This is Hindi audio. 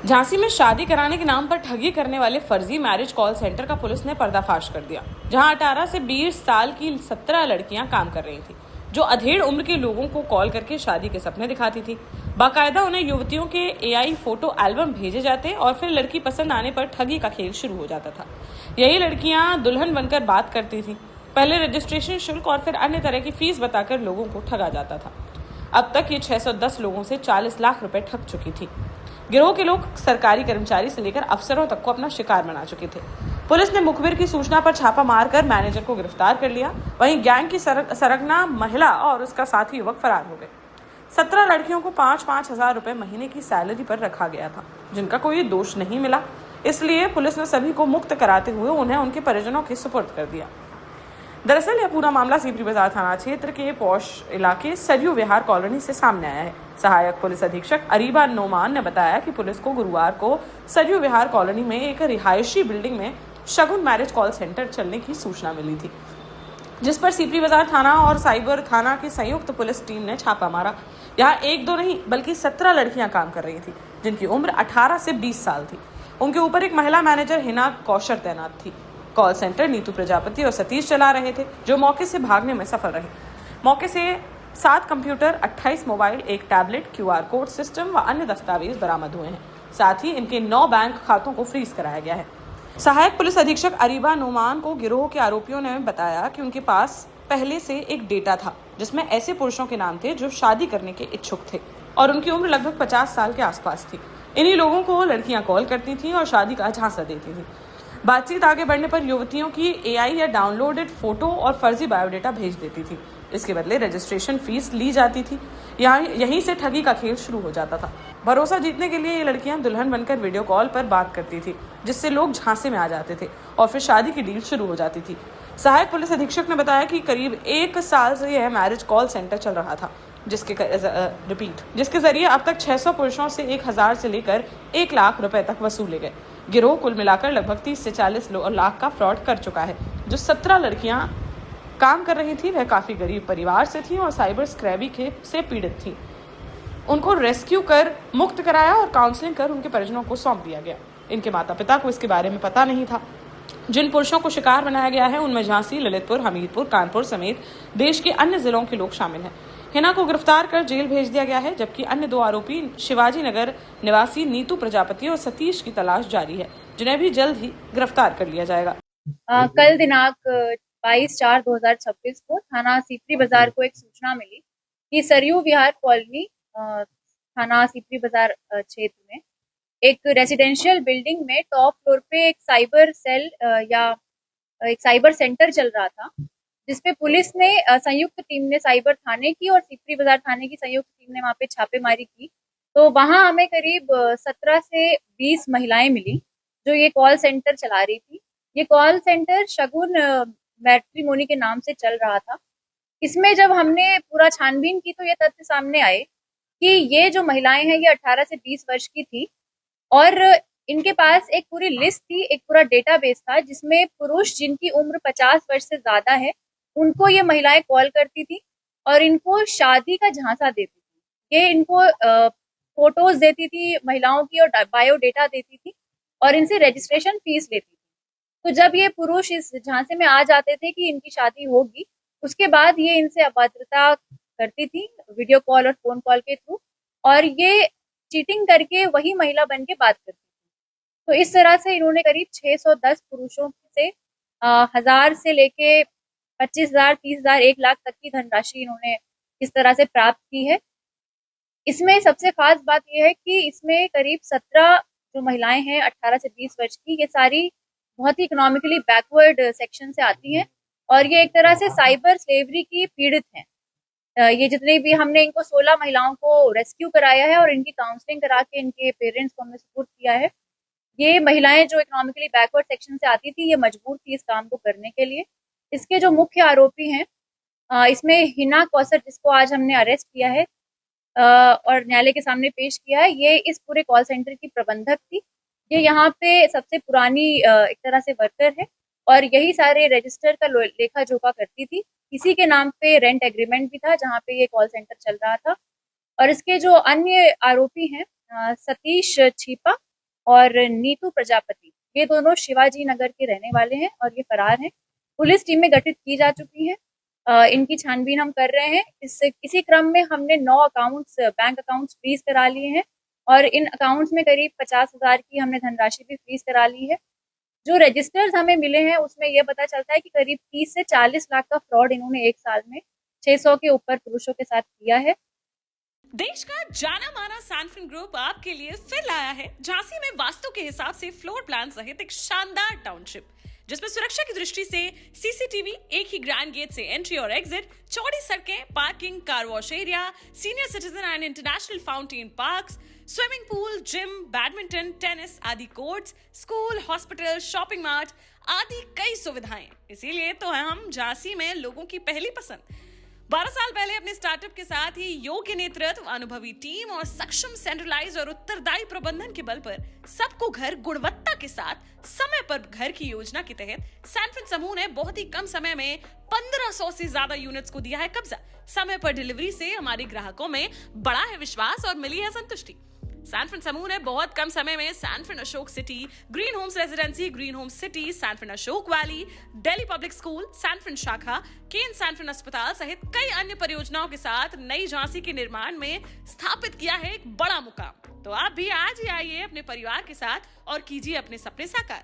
झांसी में शादी कराने के नाम पर ठगी करने वाले फर्जी मैरिज कॉल सेंटर का पुलिस ने पर्दाफाश कर दिया, जहां 18 से 20 साल की 17 लड़कियां काम कर रही थी, जो अधेड़ उम्र के लोगों को कॉल करके शादी के सपने दिखाती थी। बाकायदा उन्हें युवतियों के एआई फोटो एल्बम भेजे जाते और फिर लड़की पसंद आने पर ठगी का खेल शुरू हो जाता था। यही लड़कियां दुल्हन बनकर बात करती थी। पहले रजिस्ट्रेशन शुल्क और फिर अन्य तरह की फीस बताकर लोगों को ठगा जाता था। अब तक ये 610 लोगों से 40 लाख रुपए ठग चुकी थी। गिरोह के लोग सरकारी कर्मचारी से लेकर अफसरों तक को अपना शिकार बना चुके थे। पुलिस ने मुखबिर की सूचना पर छापा मारकर मैनेजर को गिरफ्तार कर लिया। वहीं गैंग की सरगना महिला और उसका साथी युवक फरार हो गए। 17 लड़कियों को 5-5 हजार रुपए महीने की सैलरी पर रखा गया था, जिनका कोई दोष नहीं मिला। इसलिए पुलिस ने सभी को मुक्त कराते हुए उन्हें उनके परिजनों के सुपुर्द कर दिया। दरअसल यह पूरा मामला सीपरी बाजार थाना क्षेत्र के पौष इलाके सरयू विहार कॉलोनी से सामने आया है। सहायक पुलिस अधीक्षक अरीबा नोमान ने बताया कि पुलिस को गुरुवार को सरयू विहार कॉलोनी में एक रिहायशी बिल्डिंग में शगुन मैरिज कॉल सेंटर चलने की सूचना मिली थी, जिस पर सीपरी बाजार थाना और साइबर थाना की संयुक्त पुलिस टीम ने छापा मारा। यहाँ एक दो नहीं बल्कि 17 लड़कियां काम कर रही थी, जिनकी उम्र 18 से 20 साल थी। उनके ऊपर एक महिला मैनेजर हिना कौशर तैनात थी। कॉल सेंटर नीतू प्रजापति और सतीश चला रहे थे, जो मौके से भागने में सफल रहे। मौके से 7 कंप्यूटर, 28 मोबाइल, एक टैबलेट, क्यूआर कोड सिस्टम व अन्य दस्तावेज बरामद हुए हैं। साथ ही इनके 9 बैंक खातों को फ्रीज कराया गया है। सहायक पुलिस अधीक्षक अरीबा नोमान को गिरोह के आरोपियों ने बताया कि उनके पास पहले से एक डेटा था, जिसमें ऐसे पुरुषों के नाम थे जो शादी करने के इच्छुक थे और उनकी उम्र लगभग 50 साल के आसपास थी। इन्हीं लोगों को लड़कियां कॉल करती थी और शादी का झांसा देती थी। बातचीत आगे बढ़ने पर युवतियों की एआई या डाउनलोडेड फोटो और फर्जी बायोडेटा भेज देती थी। इसके बदले रजिस्ट्रेशन फीस ली जाती थी। यहीं से ठगी का खेल शुरू हो जाता था। भरोसा जीतने के लिए ये लड़कियां दुल्हन बनकर वीडियो कॉल पर बात करती थी, जिससे लोग झांसे में आ जाते थे और फिर शादी की डील शुरू हो जाती थी। सहायक पुलिस अधीक्षक ने बताया कि करीब 1 साल से यह मैरिज कॉल सेंटर चल रहा था, जिसके जरिए अब तक 600 पुरुषों से 1000 से लेकर 1 लाख रुपए तक वसूले गए। गिरोह कुल मिलाकर लगभग 30 से 40 लाख का फ्रॉड कर चुका है। जो 17 लड़कियां काम कर रही थी, वह काफी गरीब परिवार से थी और साइबर स्क्रैबी से पीड़ित थी। उनको रेस्क्यू कर मुक्त कराया और काउंसलिंग कर उनके परिजनों को सौंप दिया गया। इनके माता पिता को इसके बारे में पता नहीं था। जिन पुरुषों को शिकार बनाया गया है, उनमें झांसी, ललितपुर, हमीरपुर, कानपुर समेत देश के अन्य जिलों के लोग शामिल हैं। हिना को गिरफ्तार कर जेल भेज दिया गया है, जबकि अन्य 2 आरोपी शिवाजी नगर निवासी नीतू प्रजापति और सतीश की तलाश जारी है, जिन्हें भी जल्द ही गिरफ्तार कर लिया जाएगा। कल दिनांक 22/4/2026 को थाना सीपरी बाजार को एक सूचना मिली कि सरयू विहार कॉलोनी थाना सीपरी बाजार क्षेत्र में एक रेजिडेंशियल बिल्डिंग में टॉप फ्लोर पे एक साइबर सेल या एक साइबर सेंटर चल रहा था, जिसपे पुलिस ने संयुक्त टीम ने साइबर थाने की और सीपरी बाजार थाने की संयुक्त टीम ने वहां पे छापेमारी की। तो वहां हमें करीब 17 से 20 महिलाएं मिली जो ये कॉल सेंटर चला रही थी। ये कॉल सेंटर शगुन मैट्रिमोनी के नाम से चल रहा था। इसमें जब हमने पूरा छानबीन की तो ये तथ्य सामने आए कि ये जो महिलाएं हैं ये 18 से 20 वर्ष की थी और इनके पास एक पूरी लिस्ट थी, एक पूरा डेटाबेस था, जिसमें पुरुष जिनकी उम्र 50 वर्ष से ज्यादा है उनको ये महिलाएं कॉल करती थी और इनको शादी का झांसा देती थी। ये इनको फोटोज देती थी महिलाओं की और बायोडेटा देती थी और इनसे रजिस्ट्रेशन फीस लेती थी। तो जब ये पुरुष इस झांसे में आ जाते थे कि इनकी शादी होगी, उसके बाद ये इनसे अभद्रता करती थी वीडियो कॉल और फोन कॉल के थ्रू, और ये चीटिंग करके वही महिला बन के बात करती थी। तो इस तरह से इन्होंने करीब 610 पुरुषों से 1000 से लेके 25,000, 30,000, 1 लाख तक की धनराशि इन्होंने इस तरह से प्राप्त की है। इसमें सबसे खास बात यह है कि इसमें करीब 17 जो महिलाएं हैं 18 से 20 वर्ष की, ये सारी बहुत ही इकोनॉमिकली बैकवर्ड सेक्शन से आती हैं और ये एक तरह से साइबर स्लेवरी की पीड़ित हैं। ये जितने भी हमने इनको 16 महिलाओं को रेस्क्यू कराया है और इनकी काउंसलिंग करा के इनके पेरेंट्स को हमने सपोर्ट किया है। ये महिलाएं जो इकोनॉमिकली बैकवर्ड सेक्शन से आती थी, ये मजबूर थी इस काम को करने के लिए। इसके जो मुख्य आरोपी हैं, इसमें हिना कौसर, जिसको आज हमने अरेस्ट किया है और न्यायालय के सामने पेश किया है, ये इस पूरे कॉल सेंटर की प्रबंधक थी। ये यहाँ पे सबसे पुरानी एक तरह से वर्कर है और यही सारे रजिस्टर का लेखा जोखा करती थी। इसी के नाम पे रेंट एग्रीमेंट भी था जहाँ पे ये कॉल सेंटर चल रहा था। और इसके जो अन्य आरोपी हैं, सतीश छीपा और नीतू प्रजापति, ये दोनों शिवाजी नगर के रहने वाले हैं और ये फरार हैं। पुलिस टीमें गठित की जा चुकी हैं। इनकी छानबीन हम कर रहे हैं। इसी क्रम में हमने 9 बैंक अकाउंट्स फ्रीज करा लिए हैं और इन अकाउंट्स में करीब 50,000 की हमने धनराशि भी फ्रीज करा ली है। जो रजिस्टर्स हमें मिले हैं उसमें यह पता चलता है कि करीब 30 से 40 लाख का फ्रॉड इन्होंने एक साल में 600 के ऊपर पुरुषों के साथ किया है। देश का जाना माना सैनफिन ग्रुप आपके लिए फिर लाया है झांसी में वास्तु के हिसाब से फ्लोर प्लान सहित एक शानदार टाउनशिप, जिसमें सुरक्षा की दृष्टि से सीसीटीवी, एक ही ग्रैंड गेट से एंट्री और एग्जिट, चौड़ी सड़कें, parking, car wash area, senior citizen and international fountain parks, swimming pool, gym, badminton, tennis आदि courts, school, hospital, shopping mart आदि कई सुविधाएं। इसीलिए तो हम झांसी में लोगों की पहली पसंद। 12 साल पहले अपने स्टार्टअप के साथ ही योग्य नेतृत्व, अनुभवी टीम और सक्षम सेंट्रलाइज और उत्तरदायी प्रबंधन के बल पर सबको घर गुणवत्ता के साथ समय पर घर की योजना के तहत सैनफिन समूह ने बहुत ही कम समय में 1500 से ज्यादा यूनिट्स को दिया है कब्जा। समय पर डिलीवरी से हमारे ग्राहकों में बड़ा है विश्वास और मिली है संतुष्टि। सैनफिन समूह ने बहुत कम समय में Sanfin Ashok city, green homes residency, green homes city, Sanfin Ashok valley, Delhi public school, Sanfin शाखा, केन सैनफिन अस्पताल सहित कई अन्य परियोजनाओं के साथ नई झांसी के निर्माण में स्थापित किया है एक बड़ा मुकाम। तो आप भी आज ही आइए अपने परिवार के साथ और कीजिए अपने सपने साकार।